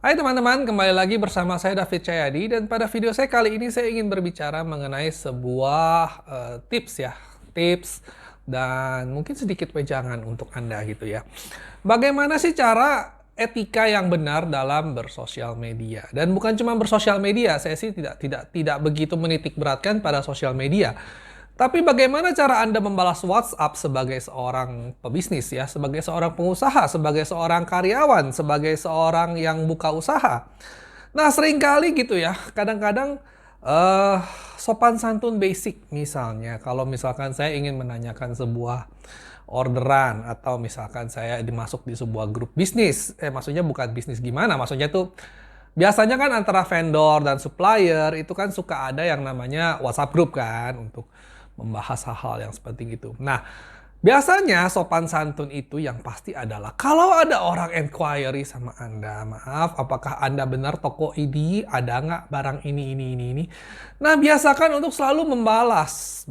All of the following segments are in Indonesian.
Hai teman-teman, kembali lagi bersama saya David Cahyadi dan pada video saya kali ini saya ingin berbicara mengenai sebuah tips dan mungkin sedikit wejangan untuk Anda gitu ya. Bagaimana sih cara etika yang benar dalam bersosial media? Dan bukan cuma bersosial media, saya sih tidak begitu menitik beratkan pada sosial media. Tapi bagaimana cara Anda membalas WhatsApp sebagai seorang pebisnis ya, sebagai seorang pengusaha, sebagai seorang karyawan, sebagai seorang yang buka usaha. Nah, seringkali gitu ya, kadang-kadang eh sopan santun basic misalnya, kalau misalkan saya ingin menanyakan sebuah orderan atau misalkan saya dimasuk di sebuah grup bisnis, maksudnya bukan bisnis gimana, maksudnya tuh biasanya kan antara vendor dan supplier itu kan suka ada yang namanya WhatsApp group kan untuk membahas hal-hal yang seperti itu. Nah, biasanya sopan santun itu yang pasti adalah kalau ada orang inquiry sama Anda, maaf, apakah Anda benar toko ini, ada nggak barang ini. Nah, biasakan untuk selalu balas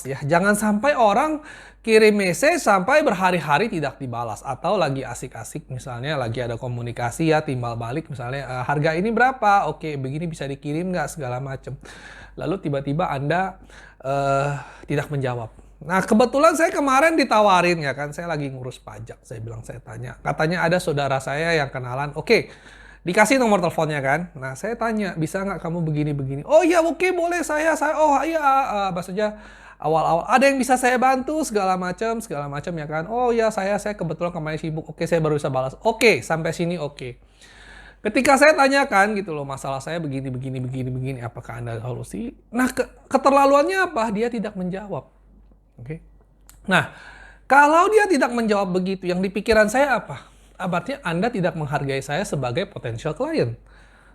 ya. Jangan sampai orang kirim message sampai berhari-hari tidak dibalas. Atau lagi asik-asik misalnya, lagi ada komunikasi ya, timbal balik misalnya, harga ini berapa? Oke, begini bisa dikirim nggak? Segala macam. Lalu tiba-tiba Anda tidak menjawab. Nah, kebetulan saya kemarin ditawarin ya kan, saya lagi ngurus pajak. Saya bilang, saya tanya, katanya ada saudara saya yang kenalan. Oke, dikasih nomor teleponnya kan. Nah, saya tanya, bisa nggak kamu begini-begini? Oh iya, oke, boleh oh iya, maksudnya awal-awal ada yang bisa saya bantu segala macam ya kan. Oh iya, saya kebetulan kemarin sibuk. Oke, saya baru bisa balas. Oke, sampai sini oke. Ketika saya tanyakan gitu loh, masalah saya begini, apakah Anda solusi? Nah, keterlaluannya apa? Dia tidak menjawab. Oke. Nah, kalau dia tidak menjawab begitu, yang di pikiran saya apa? Berarti Anda tidak menghargai saya sebagai potential client.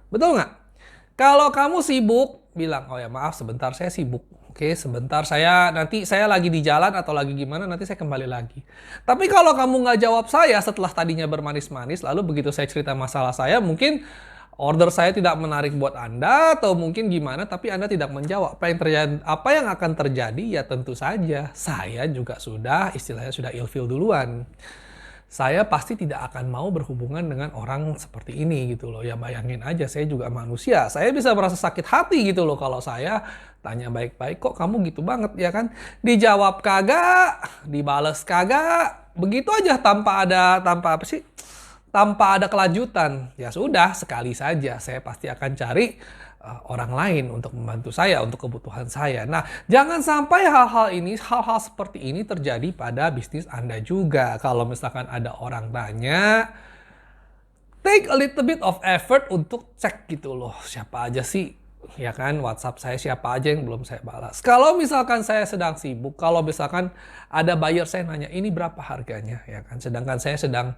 Betul nggak? Kalau kamu sibuk, bilang, oh ya maaf sebentar saya sibuk. Oke, sebentar nanti saya lagi di jalan atau lagi gimana, nanti saya kembali lagi. Tapi kalau kamu nggak jawab saya setelah tadinya bermanis-manis, lalu begitu saya cerita masalah saya, mungkin order saya tidak menarik buat Anda atau mungkin gimana, tapi Anda tidak menjawab. Apa yang akan terjadi? Ya tentu saja saya juga sudah ilfil duluan. Saya pasti tidak akan mau berhubungan dengan orang seperti ini gitu loh. Ya bayangin aja, saya juga manusia. Saya bisa merasa sakit hati gitu loh kalau saya tanya baik-baik, kok kamu gitu banget ya kan? Dijawab kagak, dibales kagak, begitu aja tanpa ada kelanjutan. Ya sudah, sekali saja saya pasti akan cari orang lain untuk membantu saya, untuk kebutuhan saya. Nah, jangan sampai hal-hal seperti ini terjadi pada bisnis Anda juga. Kalau misalkan ada orang tanya, take a little bit of effort untuk cek gitu loh, siapa aja sih, ya kan, WhatsApp saya siapa aja yang belum saya balas. Kalau misalkan saya sedang sibuk, kalau misalkan ada buyer saya nanya, ini berapa harganya, ya kan, sedangkan saya sedang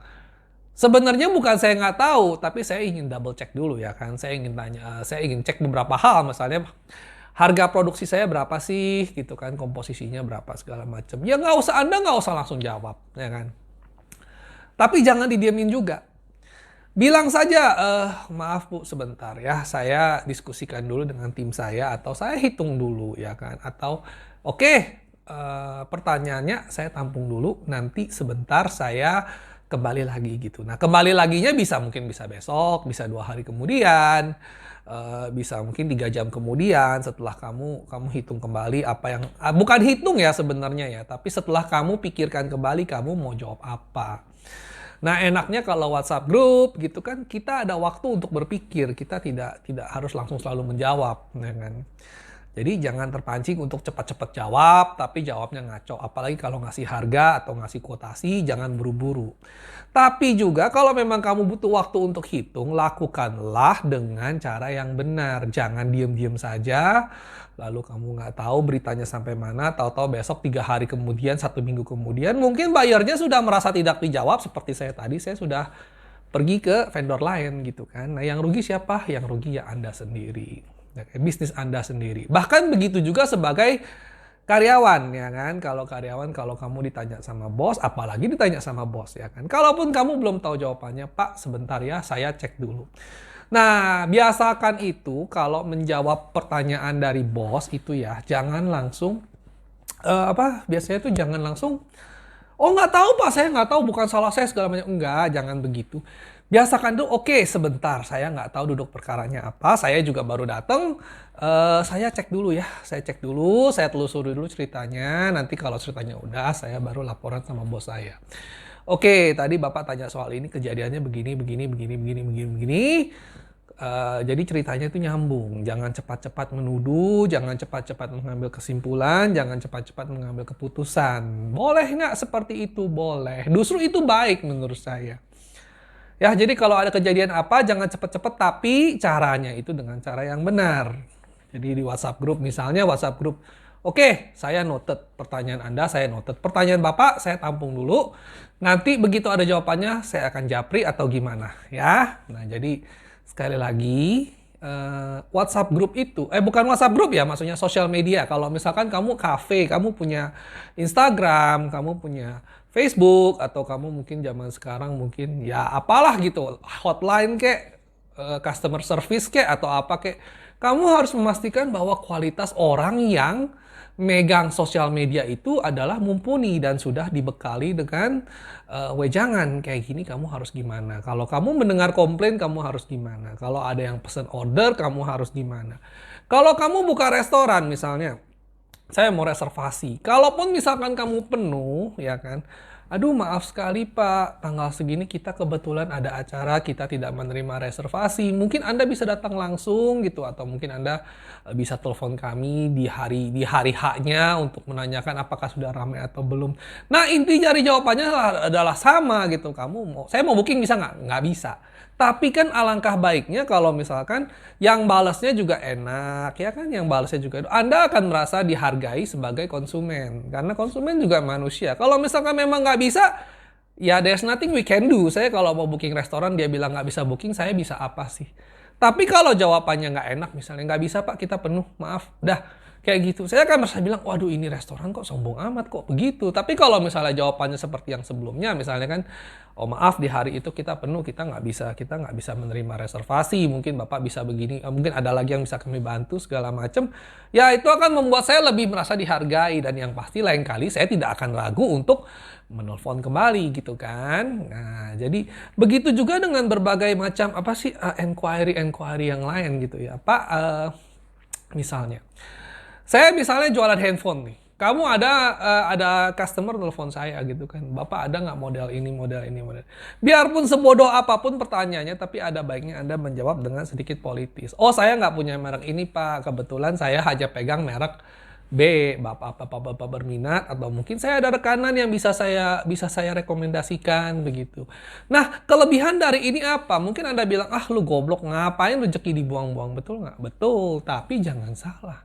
sebenarnya bukan saya nggak tahu, tapi saya ingin double check dulu ya kan. Saya ingin cek beberapa hal, misalnya harga produksi saya berapa sih, gitu kan, komposisinya berapa segala macam. Ya Anda nggak usah langsung jawab, ya kan. Tapi jangan didiemin juga. Bilang saja, maaf Bu sebentar ya, saya diskusikan dulu dengan tim saya atau saya hitung dulu ya kan. Atau oke, pertanyaannya saya tampung dulu, nanti sebentar saya kembali lagi gitu. Nah, kembali laginya mungkin bisa besok, bisa 2 hari kemudian, bisa mungkin 3 jam kemudian setelah kamu hitung kembali apa yang bukan hitung ya sebenarnya ya, tapi setelah kamu pikirkan kembali kamu mau jawab apa. Nah, enaknya kalau WhatsApp group gitu kan, kita ada waktu untuk berpikir, kita tidak harus langsung selalu menjawab, ya kan. Jadi jangan terpancing untuk cepat-cepat jawab, tapi jawabnya ngaco. Apalagi kalau ngasih harga atau ngasih kuotasi, jangan buru-buru. Tapi juga kalau memang kamu butuh waktu untuk hitung, lakukanlah dengan cara yang benar. Jangan diem-diem saja, lalu kamu nggak tahu beritanya sampai mana, tahu-tahu besok 3 hari kemudian, 1 minggu kemudian, mungkin bayarnya sudah merasa tidak dijawab, seperti saya tadi, saya sudah pergi ke vendor lain gitu kan. Nah, yang rugi siapa? Yang rugi ya Anda sendiri. Bisnis Anda sendiri. Bahkan begitu juga sebagai karyawan ya kan. Kalau kamu ditanya sama bos, apalagi ditanya sama bos ya kan. Kalaupun kamu belum tahu jawabannya, Pak, sebentar ya, saya cek dulu. Nah, biasakan itu kalau menjawab pertanyaan dari bos itu ya, jangan langsung biasanya tuh jangan langsung Oh nggak tahu Pak, saya nggak tahu, bukan salah saya segala macam. Enggak, jangan begitu. Biasakan dulu, oke sebentar, saya nggak tahu duduk perkaranya apa, saya juga baru datang, saya cek dulu ya, saya telusuri dulu ceritanya, nanti kalau ceritanya udah, saya baru laporan sama bos saya. Oke, tadi Bapak tanya soal ini, kejadiannya begini, begini, begini, begini, begini, begini. Jadi ceritanya itu nyambung. Jangan cepat-cepat menuduh, jangan cepat-cepat mengambil kesimpulan, jangan cepat-cepat mengambil keputusan. Boleh nggak seperti itu? Boleh. Justru itu baik menurut saya. Ya, jadi kalau ada kejadian apa, jangan cepat-cepat, tapi caranya itu dengan cara yang benar. Jadi di WhatsApp group, misalnya WhatsApp group, oke, saya noted pertanyaan Anda, saya noted. Pertanyaan Bapak, saya tampung dulu. Nanti begitu ada jawabannya, saya akan japri atau gimana, ya. Nah, jadi sekali lagi, WhatsApp group itu, bukan WhatsApp group ya, maksudnya sosial media. Kalau misalkan kamu cafe, kamu punya Instagram, kamu punya Facebook, atau kamu mungkin zaman sekarang mungkin ya apalah gitu, hotline kek, customer service kek, atau apa kek. Kamu harus memastikan bahwa kualitas orang yang megang sosial media itu adalah mumpuni dan sudah dibekali dengan wejangan kayak gini kamu harus gimana. Kalau kamu mendengar komplain kamu harus gimana. Kalau ada yang pesan order kamu harus gimana. Kalau kamu buka restoran misalnya, saya mau reservasi. Kalaupun misalkan kamu penuh, ya kan, aduh maaf sekali Pak, tanggal segini kita kebetulan ada acara, kita tidak menerima reservasi. Mungkin Anda bisa datang langsung gitu, atau mungkin Anda bisa telepon kami di hari H-nya untuk menanyakan apakah sudah ramai atau belum. Nah inti dari jawabannya adalah sama gitu. Saya mau booking bisa nggak? Nggak bisa. Tapi kan alangkah baiknya kalau misalkan yang balasnya juga enak, ya kan? Yang balasnya juga Anda akan merasa dihargai sebagai konsumen. Karena konsumen juga manusia. Kalau misalkan memang nggak bisa, ya there's nothing we can do. Saya kalau mau booking restoran, dia bilang nggak bisa booking, saya bisa apa sih? Tapi kalau jawabannya nggak enak, misalnya nggak bisa Pak, kita penuh, maaf. Dah, kayak gitu. Saya akan merasa bilang, waduh ini restoran kok sombong amat, kok begitu. Tapi kalau misalnya jawabannya seperti yang sebelumnya, misalnya kan, oh maaf di hari itu kita penuh, kita nggak bisa menerima reservasi, mungkin Bapak bisa begini, mungkin ada lagi yang bisa kami bantu segala macam. Ya itu akan membuat saya lebih merasa dihargai dan yang pasti lain kali saya tidak akan ragu untuk menelpon kembali gitu kan. Nah, jadi begitu juga dengan berbagai macam apa sih enquiry yang lain gitu ya. Pak, misalnya saya misalnya jualan handphone nih. Kamu ada customer telepon saya gitu kan. Bapak ada nggak model ini, model ini, model. Biarpun sebodoh apapun pertanyaannya, tapi ada baiknya Anda menjawab dengan sedikit politis. Oh saya nggak punya merek ini Pak. Kebetulan saya hanya pegang merek B. Bapak berminat atau mungkin saya ada rekanan yang bisa saya rekomendasikan begitu. Nah kelebihan dari ini apa? Mungkin Anda bilang lu goblok ngapain rezeki dibuang-buang, betul nggak? Betul. Tapi jangan salah.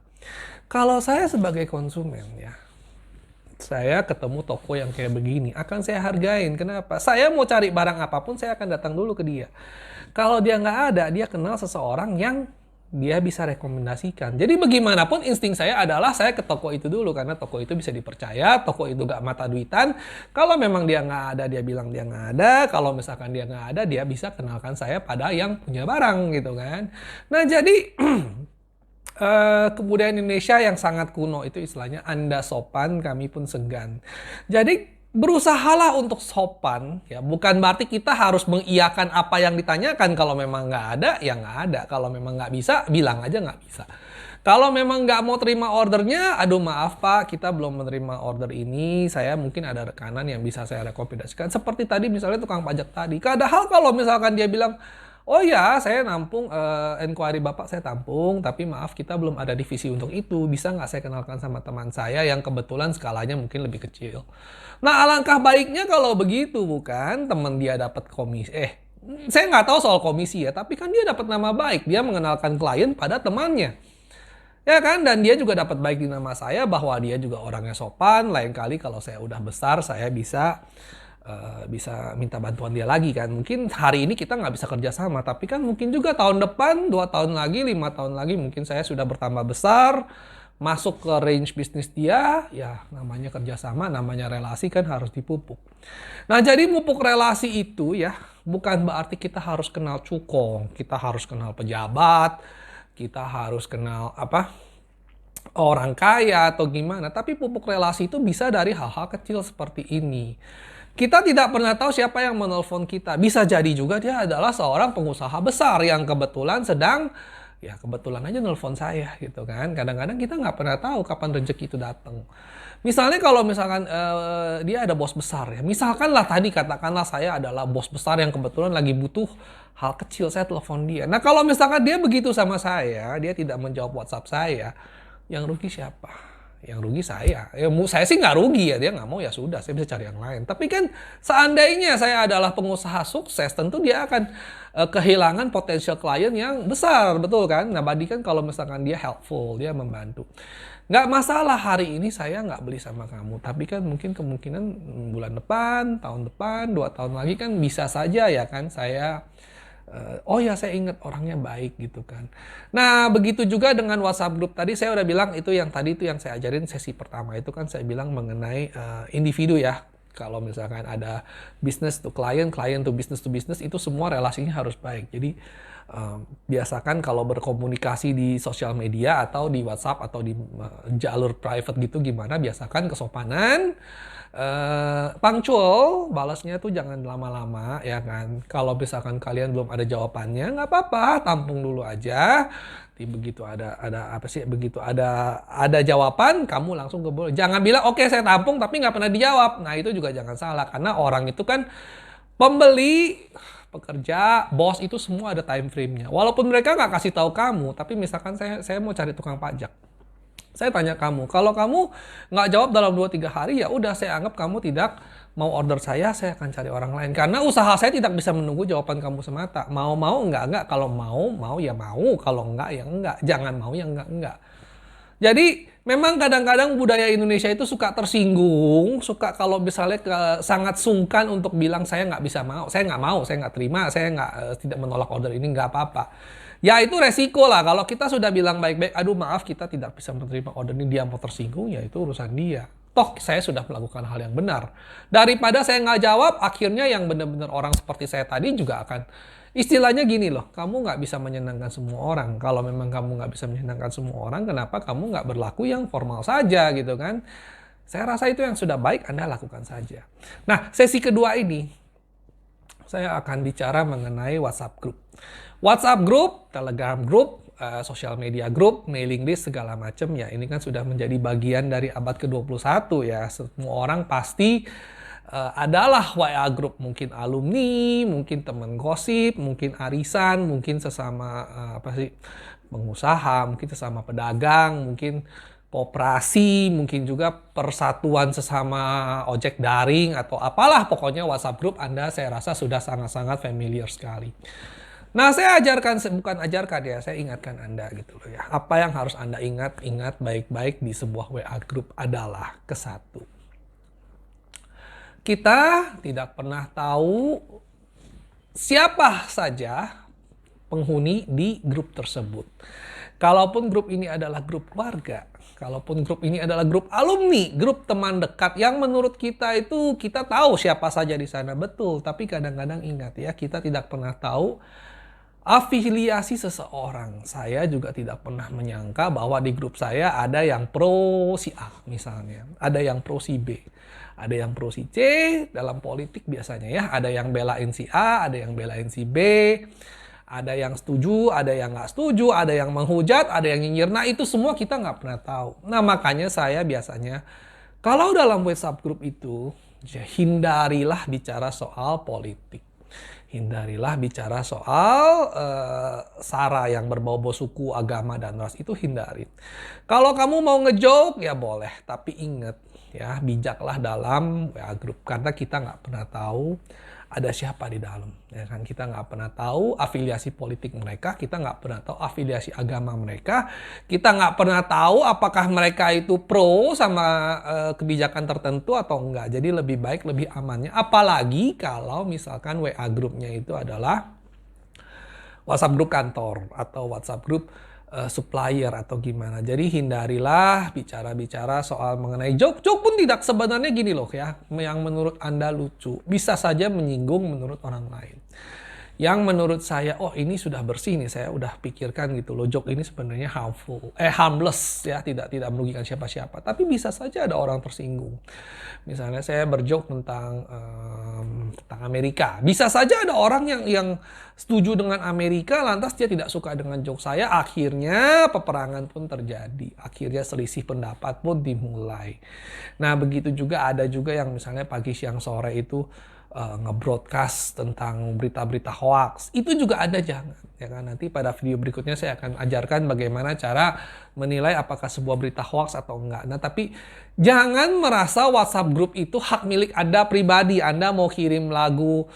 Kalau saya sebagai konsumen ya, saya ketemu toko yang kayak begini, akan saya hargain. Kenapa? Saya mau cari barang apapun, saya akan datang dulu ke dia. Kalau dia nggak ada, dia kenal seseorang yang dia bisa rekomendasikan. Jadi bagaimanapun insting saya adalah saya ke toko itu dulu, karena toko itu bisa dipercaya, toko itu nggak mata duitan. Kalau memang dia nggak ada, dia bilang dia nggak ada. Kalau misalkan dia nggak ada, dia bisa kenalkan saya pada yang punya barang gitu kan. Nah jadi kebudayaan Indonesia yang sangat kuno itu istilahnya Anda sopan, kami pun segan. Jadi berusahalah untuk sopan, ya bukan berarti kita harus mengiyakan apa yang ditanyakan. Kalau memang nggak ada, ya nggak ada. Kalau memang nggak bisa, bilang aja nggak bisa. Kalau memang nggak mau terima ordernya, aduh maaf Pak, kita belum menerima order ini. Saya mungkin ada rekanan yang bisa saya rekomendasikan. Seperti tadi misalnya tukang pajak tadi. Padahal kalau misalkan dia bilang, oh ya, saya nampung inquiry Bapak saya tampung, tapi maaf kita belum ada divisi untuk itu. Bisa nggak saya kenalkan sama teman saya yang kebetulan skalanya mungkin lebih kecil. Nah, alangkah baiknya kalau begitu, bukan? Teman dia dapat komisi. Saya nggak tahu soal komisi ya, tapi kan dia dapat nama baik. Dia mengenalkan klien pada temannya. Ya kan, dan dia juga dapat baik di nama saya bahwa dia juga orangnya sopan. Lain kali kalau saya udah besar, saya bisa minta bantuan dia lagi kan. Mungkin hari ini kita nggak bisa kerja sama, tapi kan mungkin juga tahun depan, 2 tahun lagi, 5 tahun lagi, mungkin saya sudah bertambah besar, masuk ke range bisnis dia, ya namanya kerjasama, namanya relasi kan harus dipupuk. Nah jadi mupuk relasi itu ya, bukan berarti kita harus kenal cukong, kita harus kenal pejabat, kita harus kenal orang kaya atau gimana, tapi pupuk relasi itu bisa dari hal-hal kecil seperti ini. Kita tidak pernah tahu siapa yang menelpon kita. Bisa jadi juga dia adalah seorang pengusaha besar yang kebetulan sedang, ya kebetulan aja nelpon saya gitu kan. Kadang-kadang kita nggak pernah tahu kapan rezeki itu datang. Misalnya kalau misalkan dia ada bos besar ya. Misalkan lah tadi katakanlah saya adalah bos besar yang kebetulan lagi butuh hal kecil, saya telepon dia. Nah kalau misalkan dia begitu sama saya, dia tidak menjawab WhatsApp saya, yang rugi siapa? Yang rugi saya. Ya, saya sih nggak rugi ya, dia nggak mau ya sudah, saya bisa cari yang lain. Tapi kan seandainya saya adalah pengusaha sukses, tentu dia akan kehilangan potensial klien yang besar, betul kan? Nah, Badi kan kalau misalkan dia helpful, dia membantu. Nggak masalah hari ini saya nggak beli sama kamu, tapi kan mungkin kemungkinan bulan depan, tahun depan, 2 tahun lagi kan bisa saja ya kan saya oh ya saya ingat orangnya baik gitu kan. Nah begitu juga dengan WhatsApp group tadi saya udah bilang itu yang tadi itu yang saya ajarin sesi pertama itu kan saya bilang mengenai individu ya. Kalau misalkan ada business to client, client to business itu semua relasinya harus baik. Jadi biasakan kalau berkomunikasi di sosial media atau di WhatsApp atau di jalur private gitu gimana biasakan kesopanan, punctual, balasnya tuh jangan lama-lama ya kan. Kalau misalkan kalian belum ada jawabannya nggak apa-apa, tampung dulu aja. Begitu ada apa sih? Begitu ada jawaban, kamu langsung jangan bilang oke saya tampung tapi nggak pernah dijawab. Nah itu juga jangan salah karena orang itu kan pembeli, pekerja, bos itu semua ada time frame-nya. Walaupun mereka nggak kasih tahu kamu, tapi misalkan saya mau cari tukang pajak. Saya tanya kamu, kalau kamu nggak jawab dalam 2-3 hari, ya udah saya anggap kamu tidak mau order saya akan cari orang lain. Karena usaha saya tidak bisa menunggu jawaban kamu semata. Mau, enggak. Kalau mau ya mau. Kalau enggak, ya enggak. Jangan mau, ya enggak. Jadi memang kadang-kadang budaya Indonesia itu suka tersinggung, suka kalau misalnya sangat sungkan untuk bilang saya nggak bisa mau, saya nggak terima, saya tidak menolak order ini, nggak apa-apa. Ya itu resiko lah, kalau kita sudah bilang baik-baik, aduh maaf kita tidak bisa menerima order ini, dia mau tersinggung, ya itu urusan dia. Toh saya sudah melakukan hal yang benar. Daripada saya nggak jawab, akhirnya yang benar-benar orang seperti saya tadi juga akan, istilahnya gini loh, kamu nggak bisa menyenangkan semua orang. Kalau memang kamu nggak bisa menyenangkan semua orang, kenapa kamu nggak berlaku yang formal saja gitu kan? Saya rasa itu yang sudah baik Anda lakukan saja. Nah, sesi kedua ini, saya akan bicara mengenai WhatsApp group. WhatsApp group, Telegram group, social media group, mailing list, segala macam ya. Ini kan sudah menjadi bagian dari abad ke-21 ya. Semua orang pasti adalah WA group. Mungkin alumni, mungkin teman gosip, mungkin arisan, mungkin sesama pengusaha, mungkin sesama pedagang, mungkin koperasi, mungkin juga persatuan sesama ojek daring atau apalah pokoknya WhatsApp group Anda saya rasa sudah sangat-sangat familiar sekali. Nah, saya bukan ajarkan ya, saya ingatkan Anda gitu loh ya. Apa yang harus Anda ingat baik-baik di sebuah WA group adalah kesatu. Kita tidak pernah tahu siapa saja penghuni di grup tersebut. Kalaupun grup ini adalah grup keluarga, kalaupun grup ini adalah grup alumni, grup teman dekat yang menurut kita itu kita tahu siapa saja di sana, betul. Tapi kadang-kadang ingat ya, kita tidak pernah tahu afiliasi seseorang. Saya juga tidak pernah menyangka bahwa di grup saya ada yang pro si A misalnya, ada yang pro si B, ada yang pro si C dalam politik biasanya ya, ada yang belain si A, ada yang belain si B, ada yang setuju, ada yang nggak setuju, ada yang menghujat, ada yang nyinyir. Nah itu semua kita nggak pernah tahu. Nah makanya saya biasanya kalau dalam WhatsApp group itu ya, hindarilah bicara soal politik. Hindarilah bicara soal sara yang berbau-bau suku, agama, dan ras. Itu hindarin. Kalau kamu mau ngejoke ya boleh. Tapi ingat ya, bijaklah dalam WA group. Karena kita nggak pernah tahu ada siapa di dalam. Ya kan? Kita nggak pernah tahu afiliasi politik mereka. Kita nggak pernah tahu afiliasi agama mereka. Kita nggak pernah tahu apakah mereka itu pro sama kebijakan tertentu atau enggak. Jadi lebih baik, lebih amannya. Apalagi kalau misalkan WA grupnya itu adalah WhatsApp grup kantor atau WhatsApp grup supplier atau gimana. Jadi hindarilah bicara-bicara soal mengenai joke pun tidak, sebenarnya gini loh ya, yang menurut Anda lucu bisa saja menyinggung menurut orang lain. yang menurut saya, oh ini sudah bersih nih, saya udah pikirkan gitu loh, joke ini sebenarnya harmless ya, tidak merugikan siapa-siapa. Tapi bisa saja ada orang tersinggung. Misalnya saya berjoke tentang Amerika, bisa saja ada orang yang setuju dengan Amerika, lantas dia tidak suka dengan joke saya, akhirnya peperangan pun terjadi, akhirnya selisih pendapat pun dimulai. Nah begitu juga ada juga yang misalnya pagi, siang, sore itu nge-broadcast tentang berita-berita hoax. Itu juga ada, jangan. Ya kan? Nanti pada video berikutnya saya akan ajarkan bagaimana cara menilai apakah sebuah berita hoax atau enggak. Nah, tapi jangan merasa WhatsApp group itu hak milik Anda pribadi. Anda mau kirim lagu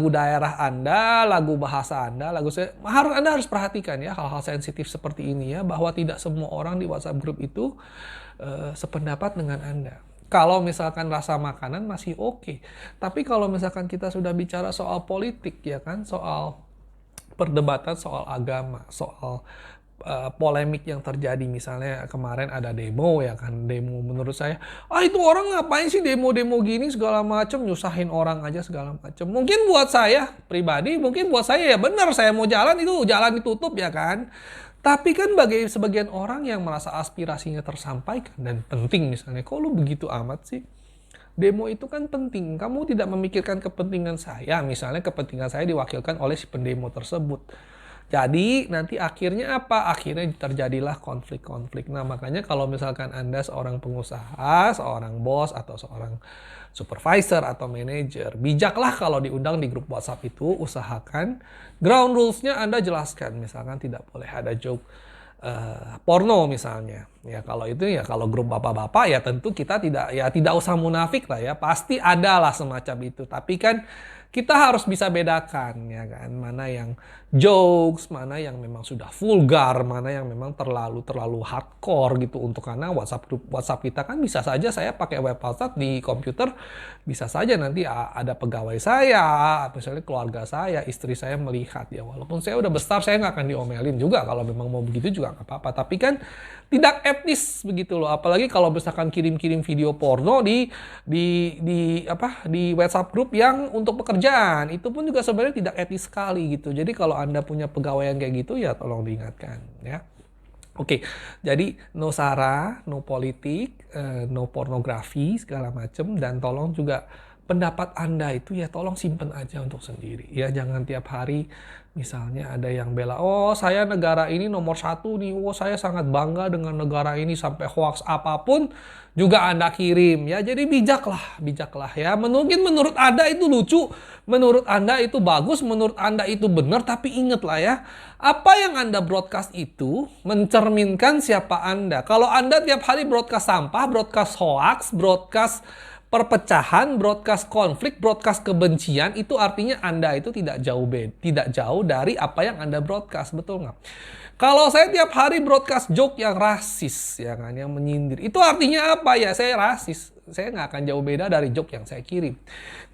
daerah Anda, lagu bahasa Anda, Anda harus perhatikan ya hal-hal sensitif seperti ini ya, bahwa tidak semua orang di WhatsApp group itu sependapat dengan Anda. Kalau misalkan rasa makanan masih oke. Tapi kalau misalkan kita sudah bicara soal politik ya kan, soal perdebatan soal agama, soal polemik yang terjadi, misalnya kemarin ada demo ya kan, demo menurut saya, itu orang ngapain sih demo-demo gini segala macam, nyusahin orang aja segala macam. Mungkin buat saya pribadi, mungkin buat saya ya benar, saya mau jalan itu jalan ditutup ya kan. Tapi kan bagi sebagian orang yang merasa aspirasinya tersampaikan dan penting, misalnya, kok lu begitu amat sih? Demo itu kan penting. Kamu tidak memikirkan kepentingan saya. Misalnya kepentingan saya diwakilkan oleh si pendemo tersebut. Jadi nanti akhirnya apa? Akhirnya terjadilah konflik-konflik. Nah makanya kalau misalkan Anda seorang pengusaha, seorang bos, atau seorang supervisor atau manajer, bijaklah kalau diundang di grup WhatsApp itu, usahakan ground rules-nya Anda jelaskan. Misalkan tidak boleh ada joke porno misalnya. Ya kalau itu ya, kalau grup bapak-bapak ya tentu kita tidak usah munafik lah ya. Pasti ada lah semacam itu. Tapi kan kita harus bisa bedakan ya kan, mana yang jokes, mana yang memang sudah vulgar, mana yang memang terlalu hardcore gitu. Untuk karena WhatsApp kita kan bisa saja saya pakai web WhatsApp di komputer, bisa saja nanti ada pegawai saya, misalnya keluarga saya, istri saya melihat ya, walaupun saya udah besar saya nggak akan diomelin juga, kalau memang mau begitu juga nggak apa-apa. Tapi kan tidak etis begitu loh, apalagi kalau misalkan kirim-kirim video porno di WhatsApp group yang untuk pekerjaan, itu pun juga sebenarnya tidak etis sekali gitu. Jadi kalau Anda punya pegawai yang kayak gitu ya tolong diingatkan ya. Oke, jadi no sara, no politik, no pornografi segala macem, dan tolong juga pendapat Anda itu ya tolong simpen aja untuk sendiri ya, jangan tiap hari misalnya ada yang bela, oh saya negara ini nomor 1 nih, oh saya sangat bangga dengan negara ini, sampai hoax apapun juga Anda kirim ya. Jadi bijaklah ya. Mungkin menurut Anda itu lucu, menurut Anda itu bagus, menurut Anda itu benar, tapi ingatlah ya, apa yang Anda broadcast itu mencerminkan siapa Anda. Kalau Anda tiap hari broadcast sampah, broadcast hoax, broadcast perpecahan, broadcast konflik, broadcast kebencian, itu artinya Anda itu tidak jauh dari apa yang Anda broadcast, betul nggak? Kalau saya tiap hari broadcast joke yang rasis, ya kan, yang menyindir, itu artinya apa ya? Saya rasis. Saya nggak akan jauh beda dari joke yang saya kirim.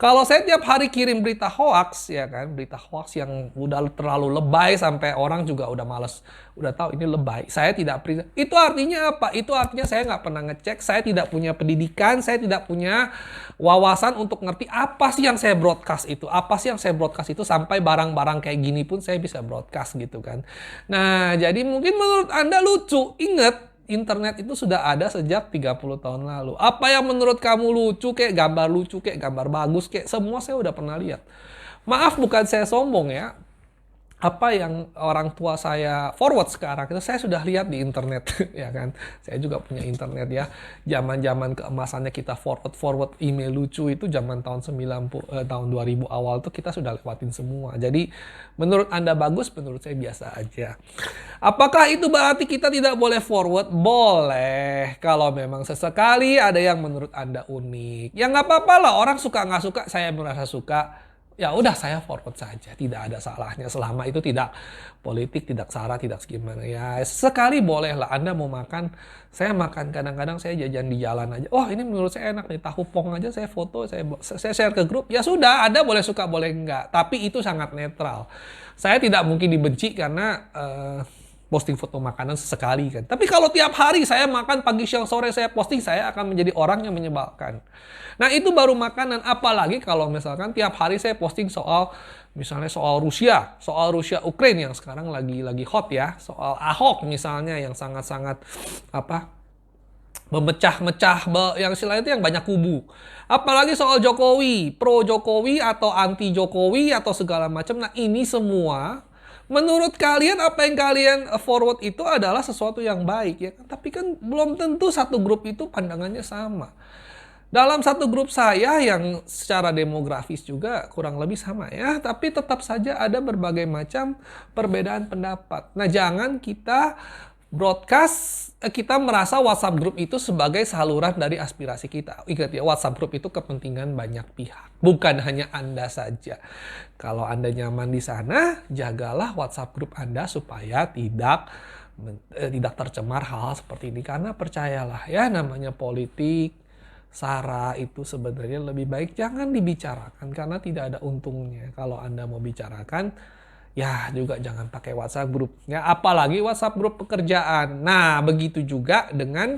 Kalau saya tiap hari kirim berita hoax, ya kan, berita hoax yang udah terlalu lebay sampai orang juga udah males, udah tahu ini lebay. Saya tidak percaya. Itu artinya apa? Itu artinya saya nggak pernah ngecek, saya tidak punya pendidikan, saya tidak punya wawasan untuk ngerti apa sih yang saya broadcast itu, sampai barang-barang kayak gini pun saya bisa broadcast gitu kan. Nah, jadi mungkin menurut Anda lucu, ingat, internet itu sudah ada sejak 30 tahun lalu. Apa yang menurut kamu lucu, kayak gambar lucu, kayak gambar bagus, kayak semua saya udah pernah lihat. Maaf, bukan saya sombong ya. Apa yang orang tua saya forward sekarang itu saya sudah lihat di internet ya kan. Saya juga punya internet ya. Zaman-zaman keemasannya kita forward email lucu itu zaman tahun 2000 awal tuh kita sudah lewatin semua. Jadi menurut Anda bagus, menurut saya biasa aja. Apakah itu berarti kita tidak boleh forward? Boleh. Kalau memang sesekali ada yang menurut Anda unik. Ya nggak apa-apa lah, orang suka nggak suka, saya merasa suka. Ya udah saya forward saja, tidak ada salahnya selama itu tidak politik, tidak sara, tidak gimana. Ya sekali boleh lah, Anda mau makan, saya makan, kadang-kadang saya jajan di jalan aja. Oh ini menurut saya enak nih, tahu pong aja saya foto, saya share ke grup. Ya sudah, Anda boleh suka, boleh enggak. Tapi itu sangat netral. Saya tidak mungkin dibenci karena posting foto makanan sesekali kan. Tapi kalau tiap hari saya makan pagi, siang, sore saya posting, saya akan menjadi orang yang menyebalkan. Nah itu baru makanan, apalagi kalau misalkan tiap hari saya posting soal misalnya soal Rusia Ukraine yang sekarang lagi hot ya, soal Ahok misalnya yang sangat-sangat memecah-mecah yang istilahnya itu yang banyak kubu. Apalagi soal Jokowi, pro Jokowi atau anti Jokowi atau segala macam. Nah, ini semua menurut kalian apa yang kalian forward itu adalah sesuatu yang baik ya kan? Tapi kan belum tentu satu grup itu pandangannya sama. Dalam satu grup saya yang secara demografis juga kurang lebih sama ya, tapi tetap saja ada berbagai macam perbedaan pendapat. Nah, jangan kita kita merasa WhatsApp group itu sebagai saluran dari aspirasi kita. Ingat ya, WhatsApp group itu kepentingan banyak pihak, bukan hanya Anda saja. Kalau Anda nyaman di sana, jagalah WhatsApp group Anda supaya tidak tercemar hal-hal seperti ini. Karena percayalah ya, namanya politik, SARA itu sebenarnya lebih baik jangan dibicarakan karena tidak ada untungnya. Kalau Anda mau bicarakan, ya juga jangan pakai WhatsApp group. Ya, apalagi WhatsApp group pekerjaan. Nah, begitu juga dengan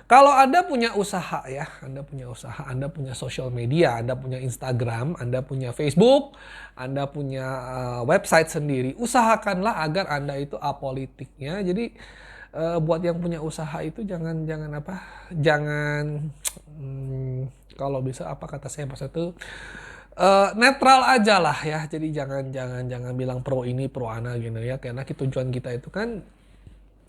kalau Anda punya usaha ya, Anda punya social media, Anda punya Instagram, Anda punya Facebook, Anda punya website sendiri. Usahakanlah agar Anda itu apolitiknya. Jadi buat yang punya usaha itu jangan kalau bisa apa kata saya pas itu netral aja lah ya. Jadi jangan bilang pro ini pro ana gitu ya, karena tujuan kita itu kan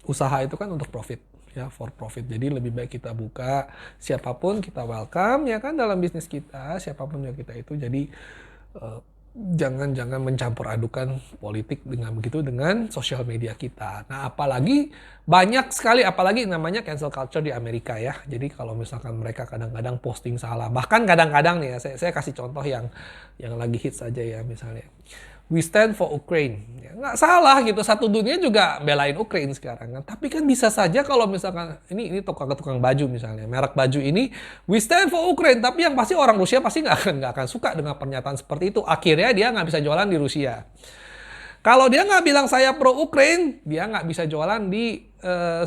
usaha itu kan untuk profit ya, for profit. Jadi lebih baik kita buka, siapapun kita welcome ya kan dalam bisnis kita, siapapun yang kita itu. Jadi jangan mencampur adukan politik dengan sosial media kita. Nah, apalagi banyak sekali, apalagi namanya cancel culture di Amerika ya. Jadi kalau misalkan mereka kadang-kadang posting salah, bahkan kadang-kadang nih ya, saya kasih contoh yang lagi hits saja ya, misalnya We stand for Ukraine. Ya, nggak salah gitu, satu dunia juga belain Ukraine sekarang kan. Tapi kan bisa saja kalau misalkan ini tukang baju misalnya, merek baju ini We stand for Ukraine, tapi yang pasti orang Rusia pasti nggak akan suka dengan pernyataan seperti itu. Akhirnya dia nggak bisa jualan di Rusia. Kalau dia nggak bilang saya pro Ukraine, dia nggak bisa jualan di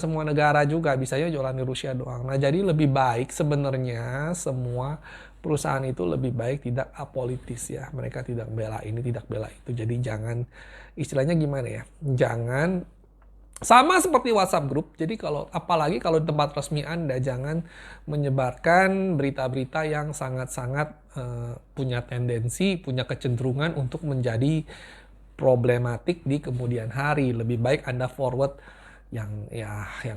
semua negara juga, bisanya jualan di Rusia doang. Nah, jadi lebih baik sebenarnya semua perusahaan itu lebih baik tidak apolitis ya. Mereka tidak bela ini, tidak bela itu. Jadi jangan, istilahnya gimana ya, jangan sama seperti WhatsApp group. Jadi apalagi kalau di tempat resmi Anda, jangan menyebarkan berita-berita yang sangat-sangat punya tendensi, punya kecenderungan untuk menjadi problematik di kemudian hari. Lebih baik Anda forward yang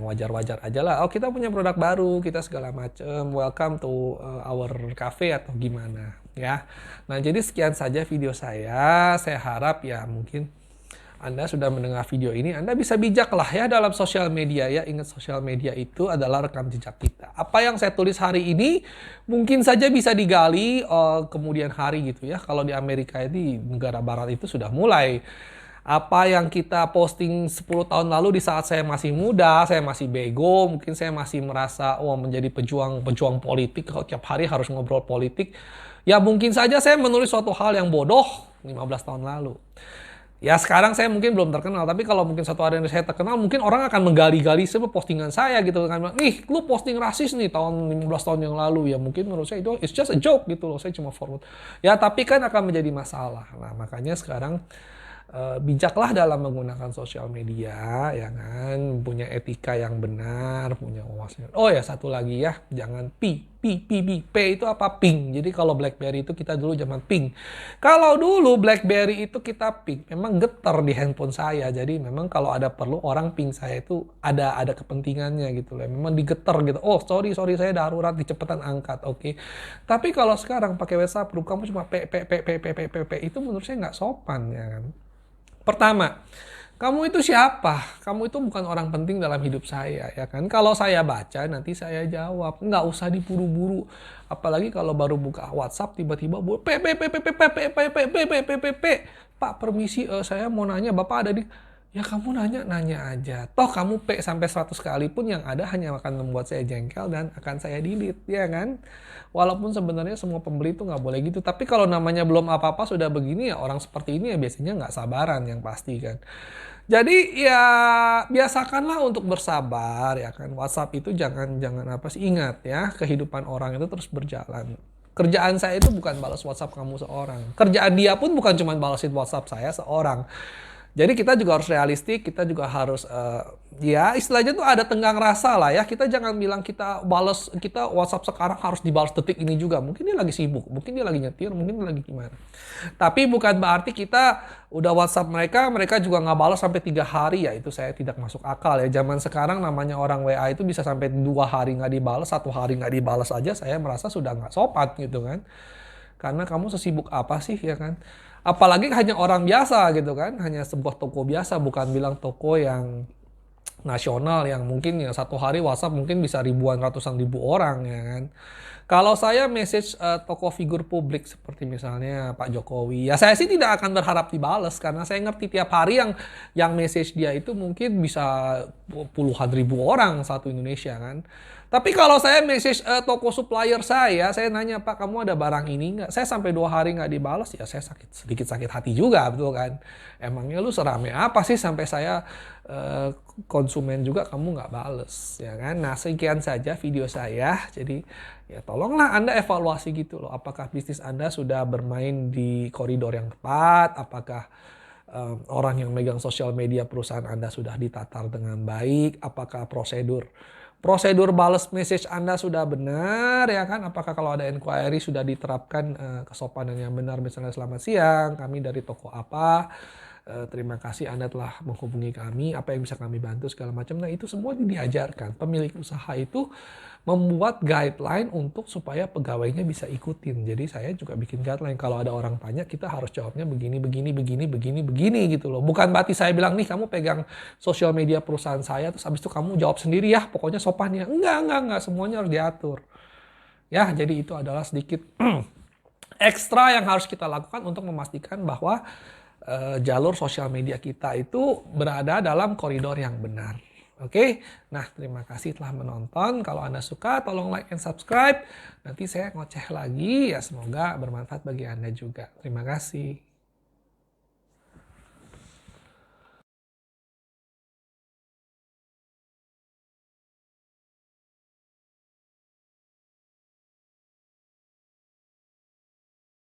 wajar-wajar aja lah. Oh, kita punya produk baru, kita segala macam, welcome to our cafe atau gimana ya. Nah, jadi sekian saja video saya. Saya harap ya mungkin Anda sudah mendengar video ini, Anda bisa bijak lah ya dalam sosial media ya. Ingat, sosial media itu adalah rekam jejak kita. Apa yang saya tulis hari ini mungkin saja bisa digali kemudian hari gitu ya. Kalau di Amerika di negara barat itu sudah mulai. Apa yang kita posting 10 tahun lalu di saat saya masih muda, saya masih bego, mungkin saya masih merasa menjadi pejuang politik, kalau tiap hari harus ngobrol politik. Ya mungkin saja saya menulis suatu hal yang bodoh 15 tahun lalu. Ya sekarang saya mungkin belum terkenal, tapi kalau mungkin satu hari saya terkenal, mungkin orang akan menggali-gali semua postingan saya gitu. Nih, lu posting rasis nih tahun 15 tahun yang lalu. Ya mungkin menurut saya itu it's just a joke gitu loh, saya cuma forward. Ya tapi kan akan menjadi masalah. Nah makanya sekarang bijaklah dalam menggunakan sosial media, ya kan, punya etika yang benar, punya wawasan. Oh ya, satu lagi ya, jangan P itu apa? Ping. Jadi kalau BlackBerry itu kita dulu zaman ping. Kalau dulu BlackBerry itu kita ping, memang getar di handphone saya. Jadi memang kalau ada perlu orang ping saya itu ada kepentingannya gitu loh. Memang digetar gitu. Oh sorry saya darurat, dicepetan angkat, oke. Tapi kalau sekarang pakai WhatsApp, kamu cuma p itu menurut saya nggak sopan ya kan. Pertama, kamu itu siapa? Kamu itu bukan orang penting dalam hidup saya, ya kan? Kalau saya baca, nanti saya jawab. Nggak usah diburu-buru. Apalagi kalau baru buka WhatsApp, tiba-tiba Pak permisi, saya mau nanya, Bapak ada di... Ya kamu nanya aja. Toh kamu pay sampai 100 kali pun yang ada hanya akan membuat saya jengkel dan akan saya delete, ya kan? Walaupun sebenarnya semua pembeli itu nggak boleh gitu. Tapi kalau namanya belum apa-apa sudah begini ya orang seperti ini ya biasanya nggak sabaran yang pasti kan. Jadi ya biasakanlah untuk bersabar ya kan. WhatsApp itu jangan jangan apa sih, ingat ya, kehidupan orang itu terus berjalan. Kerjaan saya itu bukan balas WhatsApp kamu seorang. Kerjaan dia pun bukan cuma balasin WhatsApp saya seorang. Jadi kita juga harus realistik, kita juga harus ya istilahnya tuh ada tenggang rasa lah ya. Kita jangan bilang kita balas, kita WhatsApp sekarang harus dibalas detik ini juga. Mungkin dia lagi sibuk, mungkin dia lagi nyetir, mungkin dia lagi gimana. Tapi bukan berarti kita udah WhatsApp mereka, mereka juga nggak balas sampai 3 hari, ya itu saya tidak masuk akal ya. Zaman sekarang namanya orang WA itu bisa sampai 2 hari nggak dibalas, 1 hari nggak dibalas aja saya merasa sudah nggak sopan gitu kan. Karena kamu sesibuk apa sih ya kan? Apalagi hanya orang biasa gitu kan, hanya sebuah toko biasa, bukan bilang toko yang nasional yang mungkin ya 1 hari WhatsApp mungkin bisa ribuan ratusan ribu orang ya kan. Kalau saya message tokoh figur publik seperti misalnya Pak Jokowi, ya saya sih tidak akan berharap dibales karena saya ngerti tiap hari yang message dia itu mungkin bisa puluhan ribu orang satu Indonesia kan. Tapi kalau saya message toko supplier saya nanya, Pak kamu ada barang ini nggak? Saya sampai 2 hari nggak dibalas, ya saya sedikit sakit hati juga, betul kan? Emangnya lu serame apa sih sampai saya konsumen juga kamu nggak bales, ya kan? Nah sekian saja video saya, jadi ya tolonglah Anda evaluasi gitu loh. Apakah bisnis Anda sudah bermain di koridor yang tepat? Apakah orang yang megang sosial media perusahaan Anda sudah ditatar dengan baik? Apakah prosedur balas message Anda sudah benar ya kan? Apakah kalau ada inquiry sudah diterapkan kesopanan yang benar, misalnya selamat siang, kami dari toko apa, terima kasih Anda telah menghubungi kami, apa yang bisa kami bantu segala macam. Nah itu semua diajarkan. Pemilik usaha itu membuat guideline untuk supaya pegawainya bisa ikutin. Jadi saya juga bikin guideline, kalau ada orang tanya kita harus jawabnya begini gitu loh. Bukan berarti saya bilang nih kamu pegang sosial media perusahaan saya terus habis itu kamu jawab sendiri ya pokoknya sopan ya. Enggak, semuanya harus diatur. Ya, jadi itu adalah sedikit ekstra yang harus kita lakukan untuk memastikan bahwa jalur sosial media kita itu berada dalam koridor yang benar. Oke, nah terima kasih telah menonton. Kalau Anda suka tolong like and subscribe. Nanti saya ngoceh lagi ya, semoga bermanfaat bagi Anda juga. Terima kasih.